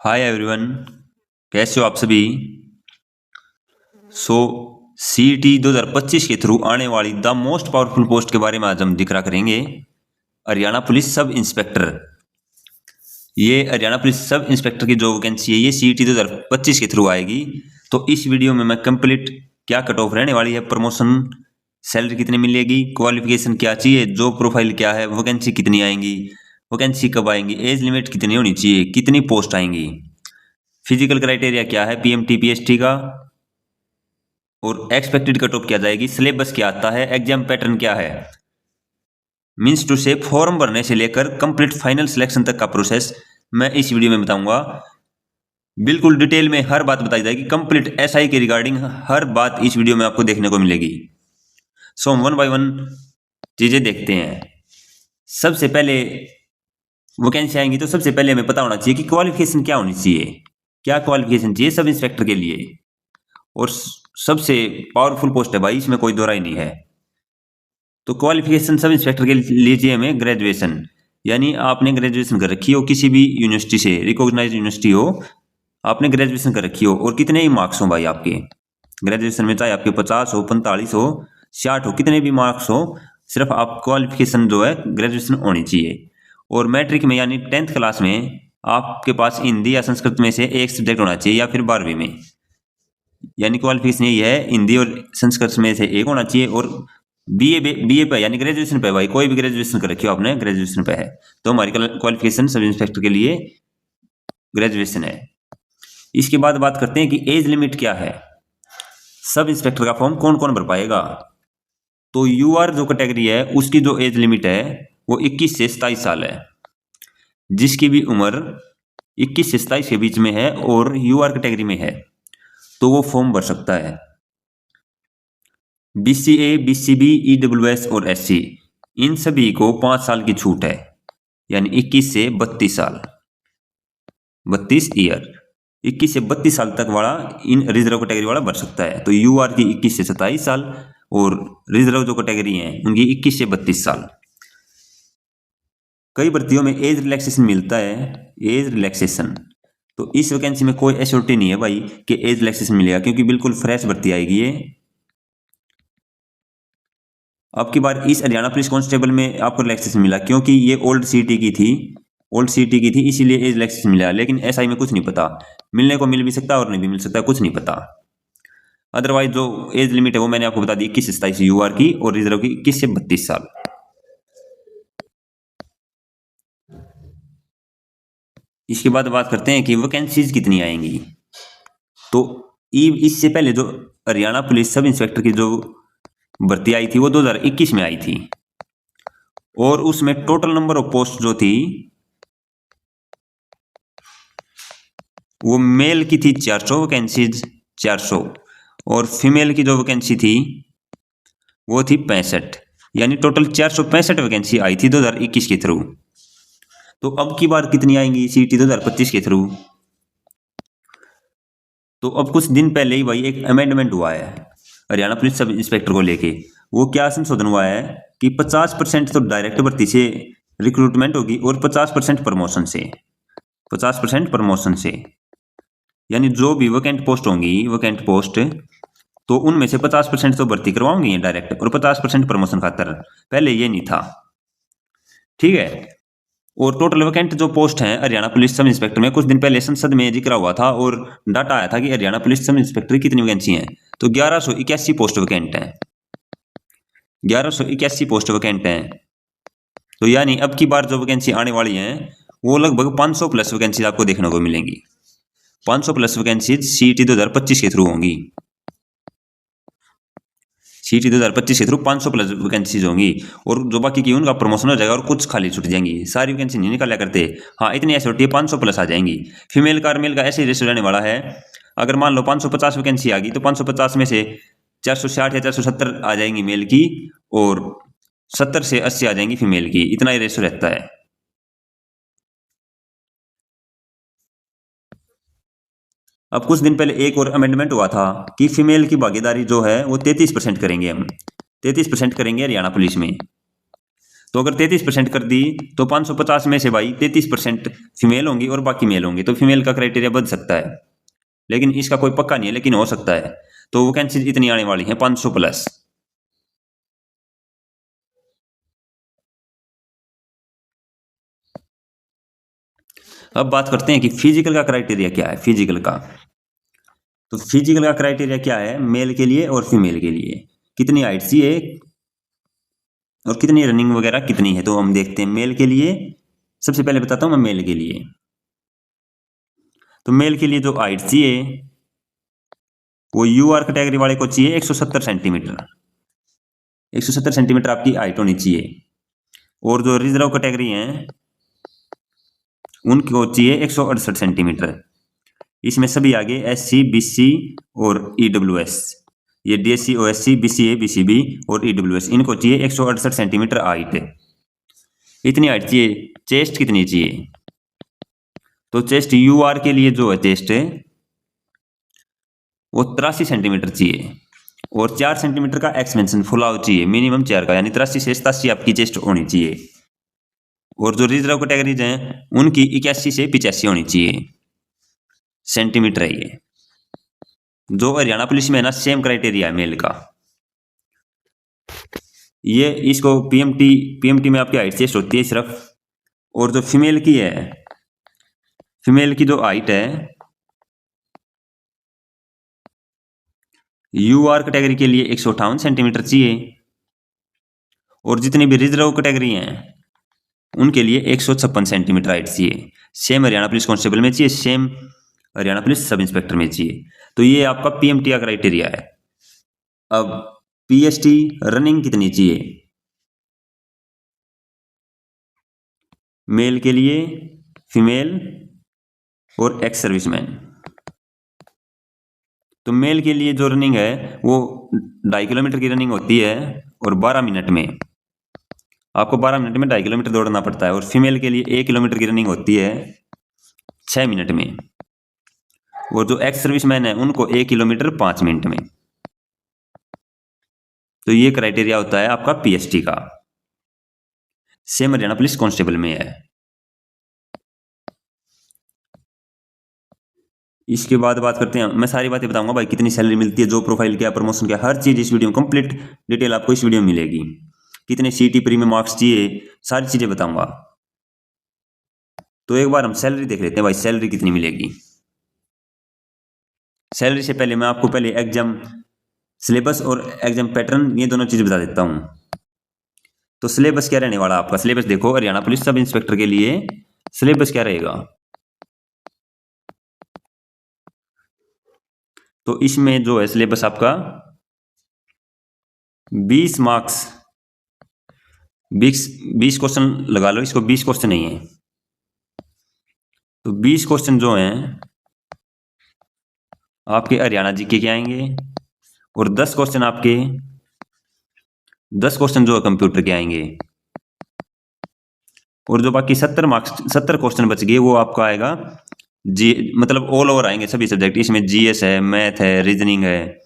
Hi everyone, कैसे हो आप सभी। सो सीईटी 2025 के थ्रू आने वाली द मोस्ट पावरफुल पोस्ट के बारे में आज हम जिक्र करेंगे। Haryana police sub inspector. ये हरियाणा पुलिस सब इंस्पेक्टर की जो वैकेंसी है ये सीईटी 2025 के थ्रू आएगी। तो इस वीडियो में मैं कंप्लीट क्या कट ऑफ रहने वाली है, प्रमोशन, सैलरी कितनी मिलेगी, क्वालिफिकेशन क्या चाहिए, जॉब प्रोफाइल क्या है, वैकेंसी कितनी आएंगी, वैकेंसी कब आएंगी, एज लिमिट कितनी होनी चाहिए, कितनी पोस्ट आएंगी, फिजिकल क्राइटेरिया क्या है पीएमटी पीएसटी का, और एक्सपेक्टेड कट ऑफ क्या जाएगी, सिलेबस क्या आता है, एग्जाम पैटर्न क्या है, मीन्स टू से फॉर्म भरने से लेकर कंप्लीट फाइनल सिलेक्शन तक का प्रोसेस मैं इस वीडियो में बताऊंगा। बिल्कुल डिटेल में हर बात बताई जाएगी, कंप्लीट एसआई के रिगार्डिंग हर बात इस वीडियो में आपको देखने को मिलेगी। सो हम वन बाय वन चीजें देखते हैं। सबसे पहले वैकेंसी आएंगी तो सबसे पहले हमें पता होना चाहिए कि क्वालिफिकेशन क्या होनी चाहिए, क्या क्वालिफिकेशन चाहिए सब इंस्पेक्टर के लिए। और सबसे पावरफुल पोस्ट है भाई, इसमें कोई दो राय नहीं है। तो क्वालिफिकेशन सब इंस्पेक्टर के लिए चाहिए हमें ग्रेजुएशन, यानी आपने ग्रेजुएशन कर रखी हो किसी भी यूनिवर्सिटी से, रिकॉग्नाइज्ड यूनिवर्सिटी हो, आपने ग्रेजुएशन कर रखी हो और कितने ही मार्क्स हो भाई आपके ग्रेजुएशन में, चाहे आपके 50 हो, 45 हो, 60 हो, कितने भी मार्क्स हो, सिर्फ आप क्वालिफिकेशन जो है ग्रेजुएशन होनी चाहिए। और मैट्रिक में यानी 10th क्लास में आपके पास हिंदी या संस्कृत में से एक सब्जेक्ट होना चाहिए, या फिर 12वीं में, यानी क्वालिफिकेशन यही है, हिंदी और संस्कृत में से एक होना चाहिए। और बीए पे यानी ग्रेजुएशन पे, भाई कोई भी ग्रेजुएशन कर रखी हो आपने, ग्रेजुएशन पे है तो हमारी क्वालिफिकेशन सब इंस्पेक्टर के लिए ग्रेजुएशन है। इसके बाद बात करते हैं कि एज लिमिट क्या है, सब इंस्पेक्टर का फॉर्म कौन कौन भर पाएगा। तो यूआर जो कैटेगरी है उसकी जो एज लिमिट है वो 21 से 27 साल है। जिसकी भी उम्र 21 से 27 के बीच में है और यूआर कैटेगरी में है तो वो फॉर्म भर सकता है। बीसीए, बीसीबी, ईडब्ल्यूएस और एससी, इन सभी को 5 साल की छूट है, यानी 21 से 32 साल, 32 ईयर, 21 से 32 साल तक वाला इन रिजर्व कैटेगरी वाला भर सकता है। तो यूआर की 21 से 27 साल और रिजर्व जो कैटेगरी है उनकी 21 से 32 साल। कई भर्तियों में एज रिलैक्सेशन मिलता है, एज रिलैक्सेशन। तो इस वैकेंसी में कोई एश्योरिटी नहीं है भाई कि एज रिलैक्सेशन मिलेगा, क्योंकि बिल्कुल फ्रेश भर्ती आएगी ये। अब की बार इस हरियाणा पुलिस कांस्टेबल में आपको रिलैक्सेशन मिला क्योंकि ये ओल्ड सीटी की थी, इसीलिए एज रिलैक्सेशन मिला। लेकिन एसआई में कुछ नहीं पता, मिलने को मिल भी सकता है और नहीं भी मिल सकता, कुछ नहीं पता। अदरवाइज जो एज लिमिट है वो मैंने आपको बता दी, 21 से 27 यूआर की और रिजर्व की 21 से 32 साल। इसके बाद बात करते हैं कि वैकेंसीज कितनी आएंगी। तो इससे पहले जो हरियाणा पुलिस सब इंस्पेक्टर की जो भर्ती आई थी वो 2021 में आई थी, और उसमें टोटल नंबर ऑफ पोस्ट जो थी वो मेल की थी 400 वैकेंसीज, 400, और फीमेल की जो वैकेंसी थी वो थी 65, यानी टोटल 465 वैकेंसी आई थी 2021 के थ्रू। तो अब की बार कितनी आएंगी सीटी 2025 के थ्रू। तो अब कुछ दिन पहले ही भाई एक अमेंडमेंट हुआ है हरियाणा पुलिस सब इंस्पेक्टर को लेके। वो क्या संशोधन हुआ है कि 50% तो डायरेक्ट भर्ती से रिक्रूटमेंट होगी और 50% प्रमोशन से, 50% प्रमोशन से, यानी जो भी वैकेंट पोस्ट होंगी, वैकेंट पोस्ट, तो उनमें से 50% तो भर्ती करवाओगे डायरेक्ट और 50% प्रमोशन खातर। पहले ये नहीं था, ठीक है। और टोटल वैकेंट जो पोस्ट हैं हरियाणा पुलिस सब इंस्पेक्टर में, कुछ दिन पहले संसद में जिक्र हुआ था और डाटा आया था कि हरियाणा पुलिस सब इंस्पेक्टर की कितनी वैकेंसी हैं। तो 1181 पोस्ट वैकेंट हैं, 1181 पोस्ट वैकेंट हैं। तो यानी अब की बार जो वैकेंसी आने वाली हैं वो लगभग 500 प्लस वैकेंसी आपको देखने को मिलेंगी। 500 प्लस वैकेंसी सीईटी 2025 के थ्रू होंगी, सीटी 2025 के थ्रू 500 प्लस वैकेंसीज होंगी। और जो बाकी की उनका प्रमोशन हो जाएगा और कुछ खाली छूट जाएंगी, सारी वैकेंसी नहीं निकाला करते। हाँ, इतनी ऐसी होती है 500 प्लस आ जाएंगी। फीमेल का और मेल का ऐसे ही रेशो रहने वाला है। अगर मान लो 550 वैकेंसी आ गई तो 550 में से 460 या 470 आ जाएंगी मेल की और 70 से 80 आ जाएंगी फीमेल की, इतना ही रेशो रहता है। अब कुछ दिन पहले एक और अमेंडमेंट हुआ था कि फीमेल की भागीदारी जो है वो 33% करेंगे, हम 33% करेंगे हरियाणा पुलिस में। तो अगर 33% कर दी तो 550 में से भाई 33% फीमेल होंगी और बाकी मेल होंगे, तो फीमेल का क्राइटेरिया बन सकता है, लेकिन इसका कोई पक्का नहीं है, लेकिन हो सकता है। तो वैकेंसी इतनी आने वाली है 500 प्लस। अब बात करते हैं कि फिजिकल का क्राइटेरिया क्या है। फिजिकल का तो फिजिकल का क्राइटेरिया क्या है मेल के लिए और फीमेल के लिए, कितनी हाइट चाहिए और कितनी रनिंग वगैरह कितनी है। तो हम देखते हैं मेल के लिए, सबसे पहले बताता हूं मैं मेल के लिए। तो मेल के लिए जो हाइट चाहिए वो यूआर कैटेगरी वाले को चाहिए 170 सेंटीमीटर। 170 सेंटीमीटर आपकी हाइट होनी चाहिए। और जो रिजर्व कैटेगरी हैं उनको चाहिए 168 सेंटीमीटर। इसमें सभी आगे SC, BC और EWS, ये DSC, OSC, BCA, BCB और EWS, इनको चाहिए 168 सेंटीमीटर हाइट। इतनी हाइट चाहिए। चेस्ट कितनी चाहिए, तो चेस्ट UR के लिए जो है चेस्ट है वो 83 सेंटीमीटर चाहिए और 4 सेंटीमीटर का एक्सपेंशन फुलाव चाहिए, मिनिमम 4 का, यानी 83 से 87 आपकी चेस्ट होनी चाहिए। और जो रिजर्व कैटेगरीज हैं उनकी 81 से 85 होनी चाहिए सेंटीमीटर है। ये जो हरियाणा पुलिस में है ना सेम क्राइटेरिया है मेल का। ये इसको पीएमटी में आपकी हाइट चेस्ट होती है सिर्फ। और जो फीमेल की है, फीमेल की जो हाइट है यूआर कैटेगरी के लिए 158 सेंटीमीटर चाहिए और जितनी भी रिजर्व कैटेगरी हैं उनके लिए 156 सेंटीमीटर हाइट चाहिए। सेम हरियाणा पुलिस कांस्टेबल में चाहिए, same Haryana police sub inspector में चाहिए। तो ये आपका पीएमटी का क्राइटेरिया है। अब पीएसटी रनिंग कितनी चाहिए मेल के लिए, फीमेल और एक्स सर्विसमैन। तो मेल के लिए जो रनिंग है वो 2.5 किलोमीटर की रनिंग होती है और 12 मिनट में, आपको 12 मिनट में 2.5 किलोमीटर दौड़ना पड़ता है। और फीमेल के लिए 1 किलोमीटर की रनिंग होती है 6 मिनट में। और जो एक्स सर्विसमैन है उनको 1 किलोमीटर 5 मिनट में। तो ये क्राइटेरिया होता है आपका पीएसटी का, सेम हरियाणा पुलिस कांस्टेबल में है। इसके बाद बात करते हैं, मैं सारी बातें बताऊंगा भाई, कितनी सैलरी मिलती है, जो प्रोफाइल क्या, प्रमोशन क्या, हर चीज इस वीडियो में कंप्लीट डिटेल आपको इस वीडियो में मिलेगी। कितने सीटी प्री में मार्क्स चाहिए, सारी चीजें बताऊंगा। तो एक बार हम सैलरी देख लेते हैं भाई, सैलरी कितनी मिलेगी। सैलरी से पहले मैं आपको पहले एग्जाम सिलेबस और एग्जाम पैटर्न ये दोनों चीजें बता देता हूं। तो सिलेबस क्या रहने वाला आपका, सिलेबस देखो हरियाणा पुलिस सब इंस्पेक्टर के लिए सिलेबस क्या रहेगा। तो इसमें जो है सिलेबस आपका 20 मार्क्स, 20 क्वेश्चन लगा लो इसको, 20 क्वेश्चन नहीं है। तो 20 क्वेश्चन जो हैं आपके हरियाणा जीके के आएंगे और 10 क्वेश्चन आपके 10 क्वेश्चन जो है कंप्यूटर के आएंगे। और जो बाकी 70 मार्क्स 70 क्वेश्चन बच गए वो आपका आएगा मतलब ऑल ओवर आएंगे सभी सब्जेक्ट। इसमें जीएस है, मैथ है, रीजनिंग है,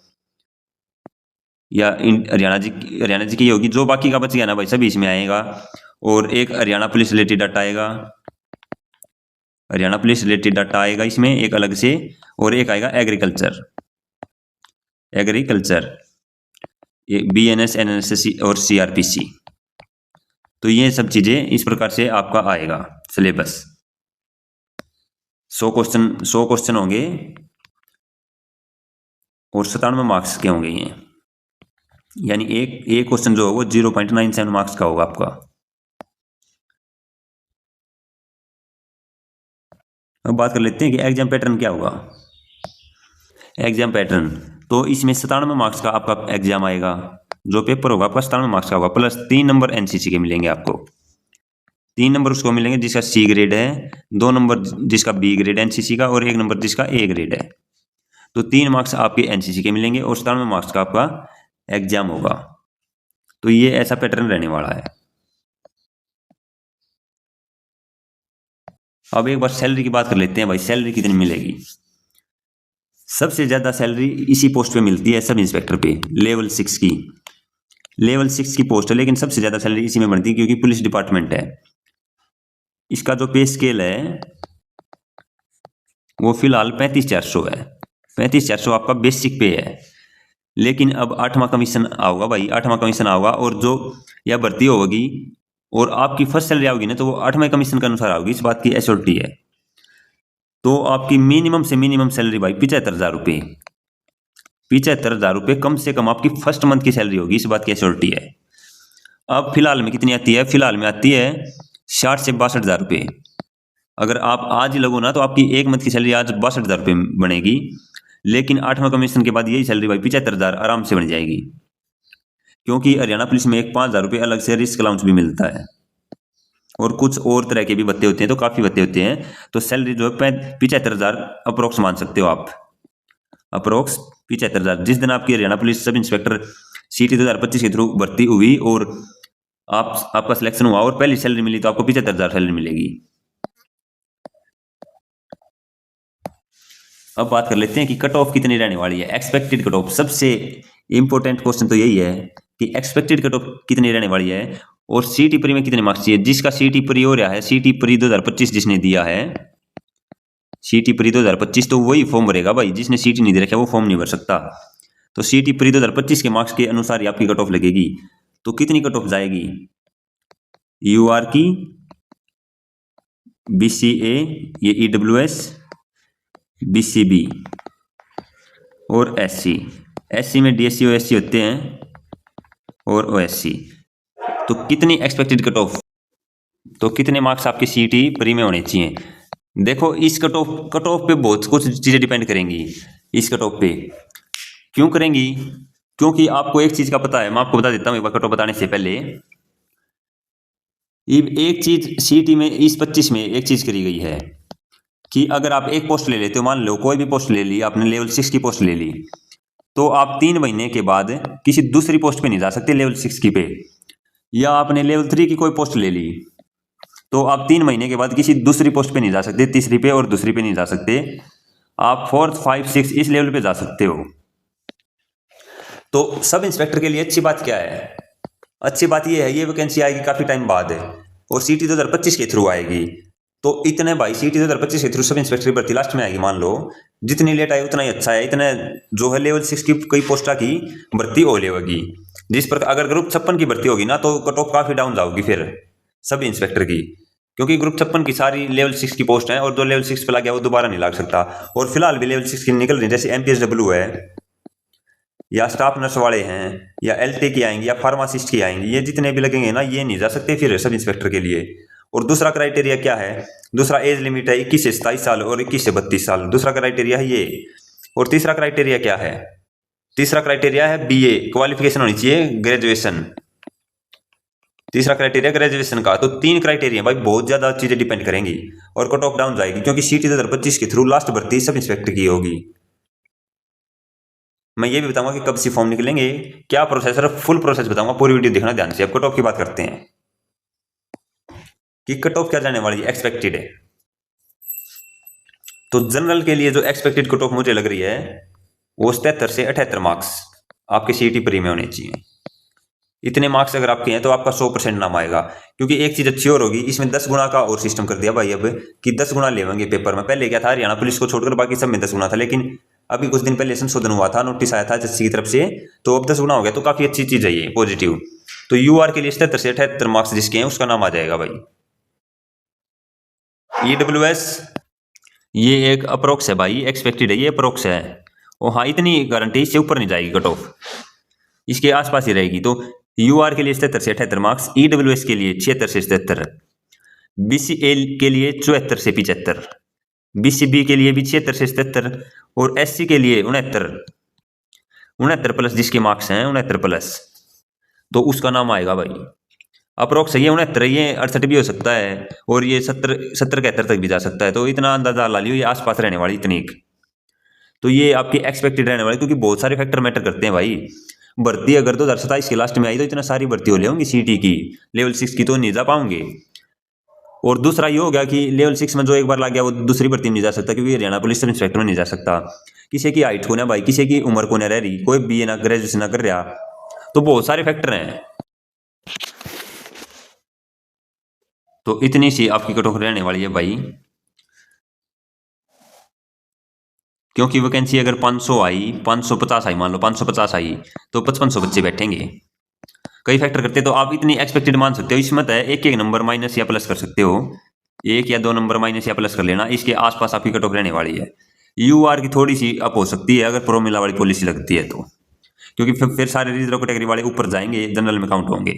या हरियाणा जी की होगी। जो बाकी का बच गया ना भाई सभी इसमें आएगा। और एक हरियाणा पुलिस रिलेटेड डाटा आएगा, हरियाणा पुलिस रिलेटेड डाटा आएगा इसमें एक अलग से। और एक आएगा एग्रीकल्चर, BNS, NSS और CRPC। तो ये सब चीजें इस प्रकार से आपका आएगा सिलेबस। 100 क्वेश्चन होंगे और 97 मार्क्स के होंगे ये, यानी एक क्वेश्चन जो है वो 0.97 मार्क्स का होगा आपका। अब बात कर लेते हैं कि एग्जाम पैटर्न क्या होगा। एग्जाम पैटर्न तो इसमें 97 मार्क्स का आपका एग्जाम आएगा, जो पेपर होगा आपका 97 मार्क्स का होगा, प्लस 3 नंबर एनसीसी के मिलेंगे आपको। 3 नंबर उसको मिलेंगे जिसका C ग्रेड है, 2 नंबर जिसका B ग्रेड एनसीसी का और 1 नंबर जिसका A ग्रेड है। तो 3 मार्क्स आपके एनसीसी के मिलेंगे और 97 मार्क्स का आपका एग्जाम होगा। तो ये ऐसा पैटर्न रहने वाला है। अब एक बार सैलरी की बात कर लेते हैं भाई, सैलरी कितनी मिलेगी। सबसे ज्यादा सैलरी इसी पोस्ट पे मिलती है, सब इंस्पेक्टर पे, लेवल 6 की लेवल 6 की पोस्ट है, लेकिन सबसे ज़्यादा सैलरी इसी में बनती है क्योंकि पुलिस डिपार्टमेंट है। इसका जो पे स्केल है वो फिलहाल 35,400 है। 35,400 आपका बेसिक पे है। लेकिन अब 8वां कमीशन आओगा भाई, 8वां कमीशन आओगा और जो यह भर्ती होगी और आपकी फर्स्ट सैलरी आओगी ना, तो वो 8वें कमीशन के अनुसार आओगी, इस बात की एश्योरिटी है। तो आपकी मिनिमम से मिनिमम सैलरी भाई 75,000 रुपये, 75,000 रुपये कम से कम आपकी फर्स्ट मंथ की सैलरी होगी, इस बात की एश्योरिटी है। अब फिलहाल में कितनी आती है? फिलहाल में आती है 60 से 62,000 रुपये। अगर आप आज ही लगो ना तो आपकी एक मंथ की सैलरी आज 62,000 रुपये बनेगी, लेकिन 8वां कमीशन के बाद यही सैलरी भाई 75,000 आराम से बन जाएगी, क्योंकि हरियाणा पुलिस में एक 5,000 रुपये अलग से रिस्क अलाउंस भी मिलता है और कुछ और तरह के भी भत्ते होते हैं, तो काफ़ी भत्ते होते हैं। तो सैलरी जो है 75,000 अप्रोक्स मान सकते हो आप, अप्रोक्स 75,000। जिस दिन आपकी Haryana police sub inspector CT 2025 के थ्रू भर्ती हुई और आपका सिलेक्शन हुआ और पहली सैलरी मिली, तो आपको 75,000 सैलरी मिलेगी। अब बात कर लेते हैं कि कट ऑफ कितनी रहने वाली है, एक्सपेक्टेड कट ऑफ। सबसे इंपॉर्टेंट क्वेश्चन तो यही है कि एक्सपेक्टेड कट ऑफ कितनी रहने वाली है और CT प्री में कितने मार्क्स चाहिए। जिसका CT प्री हो रहा है, CT प्री 2025 जिसने दिया है, CT प्री 2025, तो वही फॉर्म भरेगा भाई। जिसने CT नहीं दे रखा वो फॉर्म नहीं भर सकता। तो CT प्री 2025 के मार्क्स के अनुसार ही आपकी कट ऑफ लगेगी। तो कितनी कट ऑफ जाएगी? UR की, BCA, ये EWS, BCB और SC में DSC OSC होते हैं और OSC। तो कितनी एक्सपेक्टेड कट ऑफ, तो कितने मार्क्स आपके CT प्री में होने चाहिए। देखो इस कट ऑफ पे बहुत कुछ चीज़ें डिपेंड करेंगी। इस कट ऑफ पे क्यों करेंगी? क्योंकि आपको एक चीज़ का पता है, मैं आपको बता देता हूँ एक बार कट ऑफ बताने से पहले। एक चीज़ CT में इस 25 में एक चीज़ करी गई है कि अगर आप एक पोस्ट ले लेते हो, मान लो कोई भी पोस्ट ले ली आपने, लेवल 6 की पोस्ट ले ली, तो आप 3 महीने के बाद किसी दूसरी पोस्ट पे नहीं जा सकते लेवल 6 की पे। या आपने लेवल 3 की कोई पोस्ट ले ली, तो आप 3 महीने के बाद किसी दूसरी पोस्ट पे नहीं जा सकते, तीसरी पे और दूसरी पे नहीं जा सकते। आप 4th 5 6 इस लेवल पे जा सकते हो। तो सब इंस्पेक्टर के लिए अच्छी बात क्या है? अच्छी बात ये है, ये वैकेंसी आएगी काफ़ी टाइम बाद है और CT 2025 के थ्रू आएगी। तो इतने भाई CT 2025 के थ्रू सब इंस्पेक्टर की भर्ती लास्ट में आएगी। मान लो जितनी लेट आए उतना ही अच्छा है। इतने जो है लेवल 6 की कई पोस्टा की भर्ती हो लेगी, जिस पर अगर ग्रुप 56 की भर्ती होगी ना, तो कट ऑफ काफ़ी डाउन जाओगी फिर सब इंस्पेक्टर की, क्योंकि ग्रुप 56 की सारी लेवल 6 की पोस्ट है और जो लेवल 6 पे लग गया वो दोबारा नहीं लग सकता। और फिलहाल भी लेवल 6 की निकल रही, जैसे MPSW है या स्टाफ नर्स वाले हैं या LT की आएंगी या फार्मासिस्ट की आएंगी, ये जितने भी लगेंगे ना, ये नहीं जा सकते फिर सब इंस्पेक्टर के लिए। और दूसरा क्राइटेरिया क्या है? दूसरा एज लिमिट है 21 से 27 साल और 21 से 32 साल, दूसरा क्राइटेरिया है ये। और तीसरा क्राइटेरिया क्या है? तीसरा क्राइटेरिया है BA क्वालिफिकेशन होनी चाहिए, ग्रेजुएशन। तीसरा क्राइटेरिया ग्रेजुएशन का। तो 3 क्राइटेरिया भाई बहुत ज्यादा चीजें डिपेंड करेंगी और कट ऑफ डाउन जाएगी, क्योंकि CT 2025 के थ्रू लास्ट भर्ती सब इंस्पेक्टर की होगी। मैं ये भी बताऊंगा कि कब से फॉर्म निकलेंगे, क्या प्रोसेस है, फुल प्रोसेस बताऊंगा, पूरी वीडियो देखना ध्यान से। अब कट ऑफ की बात करते हैं कि कट ऑफ क्या जाने वाली है, एक्सपेक्टेड है। तो जनरल के लिए जो एक्सपेक्टेड कट ऑफ मुझे लग रही है वो 77 से 78 मार्क्स आपके CT प्री में होने चाहिए। इतने मार्क्स अगर आपके हैं तो आपका 100% नाम आएगा। क्योंकि एक चीज अच्छी और होगी, इसमें 10 गुना का और सिस्टम कर दिया भाई अब कि 10 गुना लेंगे पेपर में। पहले क्या था, हरियाणा पुलिस को छोड़कर बाकी सब में 10 गुना था, लेकिन अभी कुछ दिन पहले संशोधन हुआ था, नोटिस आया था जस्सी की तरफ से, तो अब 10 गुना हो गया। तो काफी अच्छी चीज है ये, पॉजिटिव। तो UR के लिए 77 से 78 मार्क्स जिसके हैं उसका नाम आ जाएगा भाई। EWS ये एक अप्रोक्स है भाई, एक्सपेक्टेड है, ये अप्रोक्स है। और हाँ, इतनी गारंटी, इससे ऊपर नहीं जाएगी कट ऑफ, इसके आसपास ही रहेगी। तो UR के लिए 77 से 78 मार्क्स, EWS के लिए 76 से 77, BCA के लिए 74 से 75, BCB के लिए भी 76 से 77 और SC के लिए 69 प्लस जिसके मार्क्स हैं 69 प्लस, तो उसका नाम आएगा भाई। अप्रोक्स ये 69, ये 68 भी हो सकता है और ये 70-71 तक भी जा सकता है। तो इतना अंदाजा ला लियो, ये आसपास रहने वाली इतनी। तो ये आपकी एक्सपेक्टेड रहने वाली, क्योंकि बहुत सारे फैक्टर मैटर करते हैं भाई। भर्ती अगर 2027 के लास्ट में आई तो इतना सारी भर्ती हो होंगी CT की, लेवल 6 की तो नहीं जा पाओगे। और दूसरा ये हो गया कि लेवल 6 में जो एक बार लग गया वो दूसरी भर्ती में नहीं जा सकता, क्योंकि हरियाणा पुलिस सब इंस्पेक्टर में नहीं जा सकता। किसी की हाइट को ना भाई, किसी की उम्र को ना रह रही, कोई BA ना ग्रेजुएशन ना कर रहा, तो बहुत सारे फैक्टर हैं। तो इतनी सी आपकी कट ऑफ रहने वाली है भाई, क्योंकि वैकेंसी अगर 500 आई, 550 आई, मान लो 550 आई, तो 5500 बच्चे बैठेंगे। कई फैक्टर करते तो आप इतनी एक्सपेक्टेड मान सकते हो, इसमें है एक एक नंबर माइनस या प्लस कर सकते हो, 1 या 2 नंबर माइनस या प्लस कर लेना, इसके आसपास आपकी कट ऑफ रहने वाली है। यूआर की थोड़ी सी अप हो सकती है अगर प्रोमिला वाली पॉलिसी लगती है तो, क्योंकि फिर सारे रिजर्व कैटेगरी वाले ऊपर जाएंगे, जनरल में काउंट होंगे,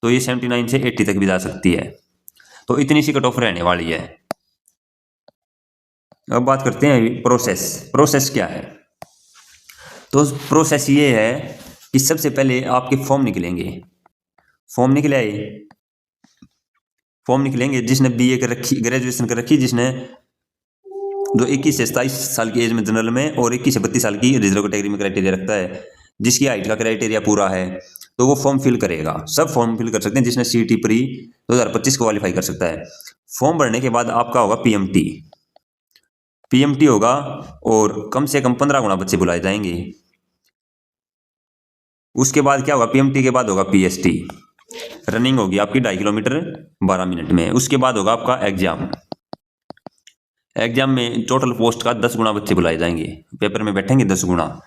तो ये 79 से 80 तक भी जा सकती है। तो इतनी सी कट ऑफ रहने वाली है। अब बात करते हैं प्रोसेस क्या है। तो प्रोसेस ये है कि सबसे पहले आपके फॉर्म निकलेंगे, फॉर्म निकलेंगे जिसने बीए कर रखी, ग्रेजुएशन कर रखी, जिसने जो 21 से 27 साल की एज में जनरल में और 21 से 32 साल की रिजर्व कैटेगरी में क्राइटेरिया रखता है, जिसकी हाइट का क्राइटेरिया पूरा है, तो वो फॉर्म फिल करेगा। सब फॉर्म फिल कर सकते हैं, जिसने सीटी प्री 2025 क्वालिफाई कर सकता है। फॉर्म भरने के बाद आपका होगा पीएमटी होगा, और कम से कम 15 गुना बच्चे बुलाए जाएंगे। उसके बाद क्या होगा, पीएमटी के बाद होगा पीएसटी, रनिंग होगी आपकी 2.5 किलोमीटर 12 मिनट में। उसके बाद होगा आपका एग्जाम में टोटल पोस्ट का 10 गुना बच्चे बुलाए जाएंगे, पेपर में बैठेंगे 10 गुना।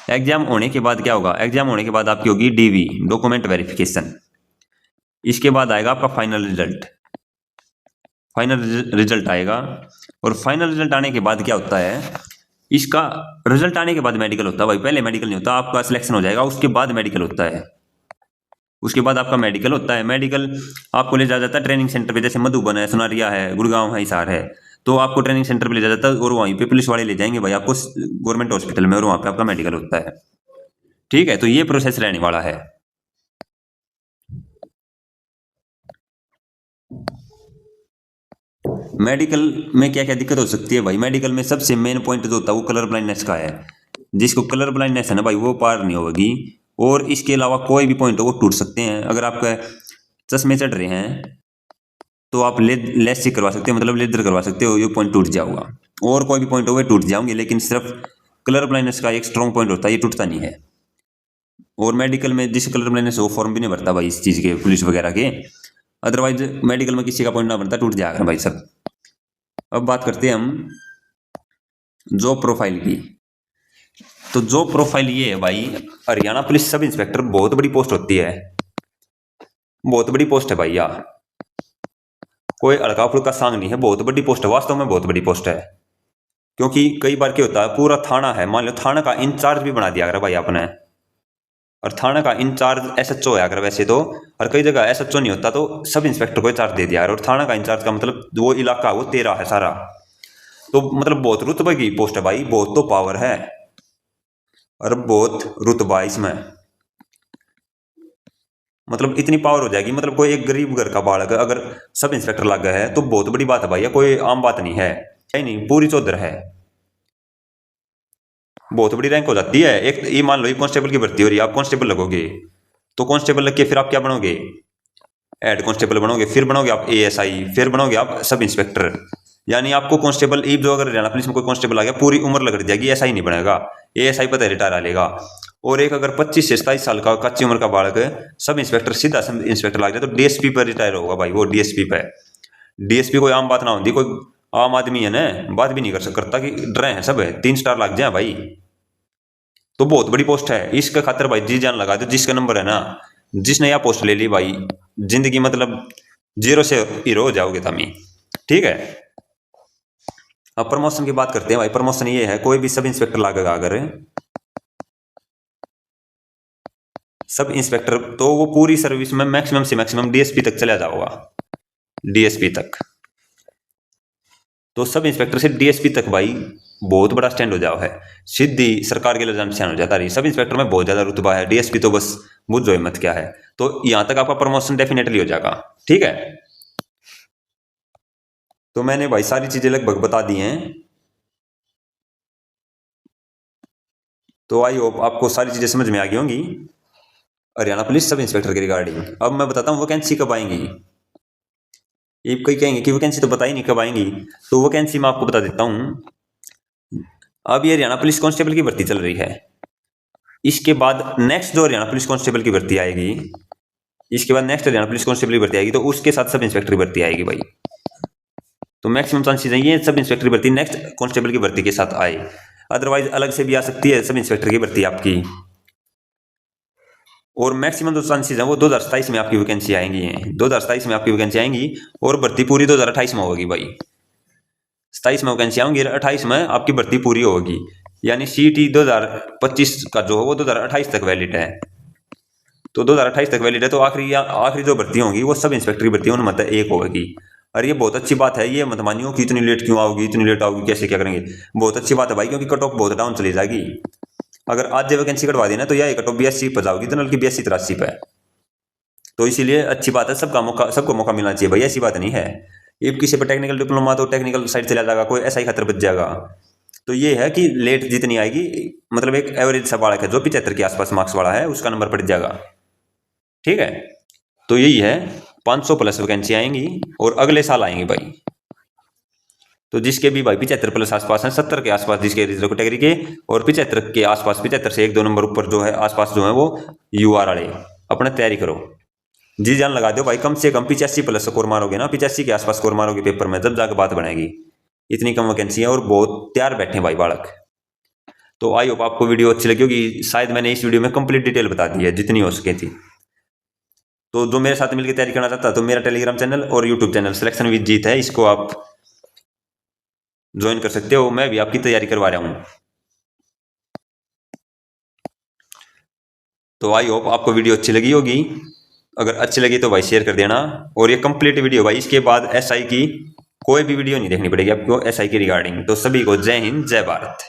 एग्जाम होने के बाद क्या होगा, एग्जाम होने के बाद आपकी होगी डीवी, डॉक्यूमेंट वेरिफिकेशन। इसके बाद आएगा आपका फाइनल रिजल्ट आएगा, और फाइनल रिजल्ट आने के बाद क्या होता है, इसका रिजल्ट आने के बाद मेडिकल होता है भाई, पहले मेडिकल नहीं होता, आपका सिलेक्शन हो जाएगा उसके बाद मेडिकल होता है। उसके बाद आपका मेडिकल होता है, मेडिकल आपको ले जाया जाता है ट्रेनिंग सेंटर पे, जैसे मधुबन है, सुनारिया है, गुड़गांव है, हिसार है, तो आपको ट्रेनिंग सेंटर पे ले जाया जाता है, और वहीं पे पुलिस वाले ले जाएंगे भाई आपको गवर्नमेंट हॉस्पिटल में, और वहाँ पे आपका मेडिकल होता है। ठीक है, तो ये प्रोसेस रहने वाला है। मेडिकल में क्या क्या दिक्कत हो सकती है भाई, मेडिकल में सबसे मेन पॉइंट जो होता है वो कलर ब्लाइंडनेस का है। जिसको कलर ब्लाइंडनेस है ना भाई, वो पार नहीं होगी, और इसके अलावा कोई भी पॉइंट हो वो टूट सकते हैं। अगर आपका चश्मे चढ़ रहे हैं तो आप लेसिक करवा सकते हो, मतलब लेजर करवा सकते हो, ये पॉइंट टूट जाऊंगा, और कोई भी पॉइंट हो वो टूट जाओगे, लेकिन सिर्फ कलर ब्लाइंडनेस का एक स्ट्रॉन्ग पॉइंट होता है, ये टूटता नहीं है। और मेडिकल में जिस कलर ब्लाइंडनेस हो वो फॉर्म भी नहीं भरता भाई इस चीज़ के, पुलिस वगैरह के, अदरवाइज मेडिकल में किसी का पॉइंट ना बनता, टूट जाएगा भाई सब। अब बात करते हैं हम जॉब प्रोफाइल की। तो जॉब प्रोफाइल ये है भाई, हरियाणा पुलिस सब इंस्पेक्टर बहुत बड़ी पोस्ट होती है, बहुत बड़ी पोस्ट है भाई यार, कोई हल्का फुल्का सांग नहीं है, बहुत बड़ी पोस्ट है, वास्तव में बहुत बड़ी पोस्ट है। क्योंकि कई बार क्या होता है, पूरा थाना है, मान लो थाना का इंचार्ज भी बना दिया अगर भाई आपने, और थाना का इंचार्ज एसएचओ है अगर वैसे तो, और कई जगह एसएचओ नहीं होता तो सब इंस्पेक्टर को इंचार्ज दे दिया, और थाना का इंचार्ज का मतलब वो इलाका वो तेरा है सारा, तो मतलब बहुत रुतबे की पोस्ट है भाई, बहुत तो पावर है, और बहुत रुतबा इसमें, मतलब इतनी पावर हो जाएगी, मतलब कोई एक गरीब घर का बालक अगर सब इंस्पेक्टर लग गया है तो बहुत बड़ी बात है भाई, कोई आम बात नहीं है, नहीं पूरी चौधर है, बहुत बड़ी रैंक हो जाती है। एक ये मान लो ये कांस्टेबल की भर्ती हो रही है, आप कांस्टेबल लगोगे, तो कांस्टेबल लग के फिर आप क्या बनोगे, हेड कांस्टेबल बनोगे, फिर बनोगे आप एएसआई, फिर बनोगे आप सब इंस्पेक्टर। यानी आपको कांस्टेबल एक जो अगर हरियाणा पुलिस में कोई कांस्टेबल आ गया पूरी उम्र लग जाएगी, ऐसा ही नहीं बनेगा, एएसआई पता है रिटायर आ लेगा। और एक अगर 25 से 27 साल का कच्ची उम्र का बालक सब इंस्पेक्टर सीधा सब इंस्पेक्टर लग जाए तो डीएसपी पर रिटायर होगा भाई, वो डीएसपी पे, डीएसपी कोई आम बात ना होती, कोई आम आदमी है ना, बात भी नहीं कर सकता कि डरे हैं सब, 3 स्टार लग जाए भाई, तो बहुत बड़ी पोस्ट है। इसका खातर भाई जी जान लगा दो, जिसका नंबर है ना, जिसने यह पोस्ट ले ली भाई, जिंदगी मतलब 0 से हीरो हो जाओगे तमी। ठीक है, अब प्रमोशन की बात करते हैं भाई। प्रमोशन ये है, कोई भी सब इंस्पेक्टर लागेगा अगर सब इंस्पेक्टर, तो वो पूरी सर्विस में मैक्सिमम से मैक्सिमम डीएसपी तक चला जाओगा, डीएसपी तक, तो सब इंस्पेक्टर से डीएसपी तक भाई बहुत बड़ा स्टैंड हो जाओ है, सीधी सरकार के लिए जान हो जाता रही। सब इंस्पेक्टर में बहुत ज्यादा रुतबा है, डीएसपी तो बस बुझो हिम्मत क्या है, तो यहां तक आपका प्रमोशन डेफिनेटली हो जाएगा। ठीक है, तो मैंने भाई सारी चीजें लगभग बता दी हैं, तो आई होप आपको सारी चीजें समझ में आ गई होंगी हरियाणा पुलिस सब इंस्पेक्टर के रिगार्डिंग। अब मैं बताता हूँ वैकेंसी कब आएंगी। ये कोई कहेंगे कि वैकेंसी तो पता ही नहीं कब आएंगी, तो वैकेंसी मैं आपको बता देता हूँ। अब ये हरियाणा पुलिस कांस्टेबल की भर्ती चल रही है, इसके बाद नेक्स्ट जो हरियाणा पुलिस कांस्टेबल की भर्ती आएगी, इसके बाद नेक्स्ट हरियाणा पुलिस कांस्टेबल की भर्ती आएगी, तो उसके साथ सब इंस्पेक्टर की भर्ती आएगी भाई। तो मैक्सिमम चांसेस है ये सब इंस्पेक्टर की भर्ती नेक्स्ट कांस्टेबल की भर्ती के साथ आए। अदरवाइज अलग से भी आ सकती है सब इंस्पेक्टर की भर्ती आपकी। और मैक्सिमम जो चांसेस है वो 2027 में आपकी वैकेंसी आएंगी हैं, 2027 में आपकी वैकेंसी आएंगी और भर्ती पूरी 2028 में होगी भाई। 27 में वैकेंसी आएंगी, 28 में आपकी भर्ती पूरी होगी। यानी CET 2025 का जो है वो 2028 तक वैलिड है। तो 2028 तक वैलिड है। तो आखिरी जो भर्ती होंगी वो सब इंस्पेक्टर की भर्ती उनमें एक होगी। और ये बहुत अच्छी बात है, ये मत मानियो कि इतनी लेट क्यों आओगी, इतनी लेट आओगी, कैसे क्या करेंगे। बहुत अच्छी बात है भाई, क्योंकि कट ऑफ बहुत डाउन चली जाएगी। अगर आज वैकेंसी कटवा देना तो यह कट ऑफ 82 पर जाओगी, तो नल की 82 83 पे। तो इसीलिए अच्छी बात है, सबको मौका मिलना चाहिए भाई, ऐसी बात नहीं है। ये किसी पर टेक्निकल डिप्लोमा तो टेक्निकल साइड चला जाएगा, कोई ऐसा ही खतर बच जाएगा। तो ये है कि लेट जितनी आएगी, मतलब एक एवरेज सा बालक है जो 75 के आसपास मार्क्स वाला है उसका नंबर पड़ जाएगा। ठीक है, तो यही है 500 प्लस वैकेंसी आएंगी और अगले साल आएंगी भाई। तो जिसके भी भाई 75 प्लस आसपास हैं, 70 के आसपास जिसके रिजर्व कैटेगरी के, और 75 के आसपास, 75 से 1-2 नंबर ऊपर जो है आसपास जो है वो UR वाले अपने तैयारी करो, जी जान लगा दो भाई। कम से कम 85 प्लस स्कोर मारोगे ना, 85 के आसपास स्कोर मारोगे पेपर में, जब जाकर बात बनेगी। इतनी कम वैकेंसी है और बहुत तैयार बैठे भाई बालक। तो आई होप आपको वीडियो अच्छी लगी होगी। शायद मैंने इस वीडियो में कंप्लीट डिटेल बता दी है जितनी हो सके थी। तो जो मेरे साथ मिलकर तैयारी करना चाहता है तो मेरा टेलीग्राम चैनल और यूट्यूब चैनल सिलेक्शन विद जीत है, इसको आप ज्वाइन कर सकते हो। मैं भी आपकी तैयारी करवा रहा हूं। तो आई होप आपको वीडियो अच्छी लगी होगी। अगर अच्छी लगी तो भाई शेयर कर देना। और ये कंप्लीट वीडियो भाई, इसके बाद SI की कोई भी वीडियो नहीं देखनी पड़ेगी आपको SI की रिगार्डिंग। तो सभी को जय हिंद, जय भारत।